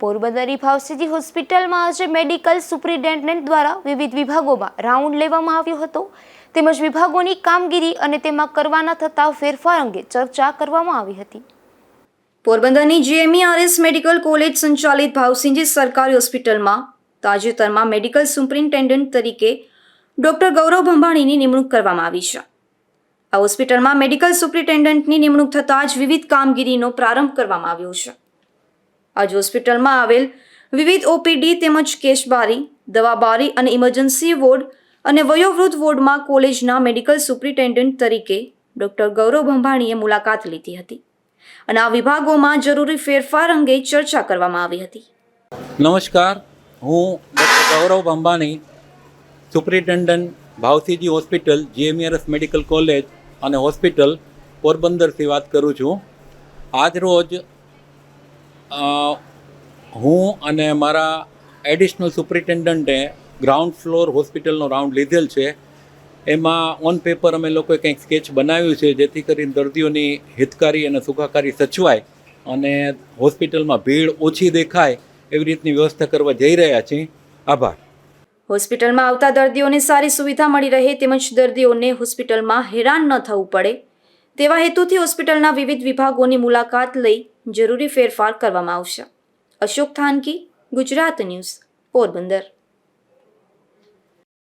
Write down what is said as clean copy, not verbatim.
પોરબંદરની ભાવસીજી હોસ્પિટલમાં આજે મેડિકલ સુપ્રિન્ટેન્ડન્ટ દ્વારા વિવિધ વિભાગોમાં રાઉન્ડ લેવામાં આવ્યો હતો તેમજ વિભાગોની કામગીરી અને તેમાં કરવાના થતા ફેરફાર અંગે ચર્ચા કરવામાં આવી હતી। પોરબંદરની GMERS મેડિકલ કોલેજ સંચાલિત ભાવસીજી સરકારી હોસ્પિટલમાં તાજેતરમાં મેડિકલ સુપ્રિન્ટેન્ડન્ટ તરીકે ડોક્ટર ગૌરવ ભંભાણીની નિમણૂક કરવામાં આવી છે। આ હોસ્પિટલમાં મેડિકલ સુપ્રિન્ટેન્ડન્ટની નિમણૂક થતાં જ વિવિધ કામગીરીનો પ્રારંભ કરવામાં આવ્યો છે। આજ હોસ્પિટલમાં આવેલ વિવિધ OPD તેમજ કેશબારી, દવાબારી અને ઇમરજન્સી વોર્ડ અને વયોવૃદ્ધ વોર્ડમાં કોલેજના મેડિકલ સુપ્રિન્ટેન્ડન્ટ તરીકે ડોક્ટર ગૌરવ ભંભાણીએ મુલાકાત લીધી હતી અને આ વિભાગોમાં જરૂરી ફેરફાર અંગે ચર્ચા કરવામાં આવી હતી। નમસ્કાર, હું ડૉક્ટર ગૌરવ ભંભાણી, સુપ્રિન્ટેન્ડન્ટ ભાવસીજી હોસ્પિટલ GMERS મેડિકલ કોલેજ અને હોસ્પિટલ પોરબંદરથી વાત કરું છું। આજ રોજ હું અને મારા એડિશનલ સુપ્રિન્ટેન્ડન્ટે ગ્રાઉન્ડ ફ્લોર હોસ્પિટલનો રાઉન્ડ લીધેલ છે। એમાં ઓન પેપર અમે લોકોએ કંઈક સ્કેચ બનાવ્યું છે જેથી કરીને દર્દીઓની હિતકારી અને સુખાકારી સચવાય અને હોસ્પિટલમાં ભીડ ઓછી દેખાય એવી રીતની વ્યવસ્થા કરવા જઈ રહ્યા છીએ। આભાર। હોસ્પિટલમાં આવતા દર્દીઓને સારી સુવિધા મળી રહે તેમજ દર્દીઓને હોસ્પિટલમાં હેરાન ન થવું પડે તેવા હેતુથી હોસ્પિટલના વિવિધ વિભાગોની મુલાકાત લઈ જરૂરી ફેરફાર કરવામાં આવશે। અશોક થાનકી, ગુજરાત ન્યૂઝ, પોરબંદર।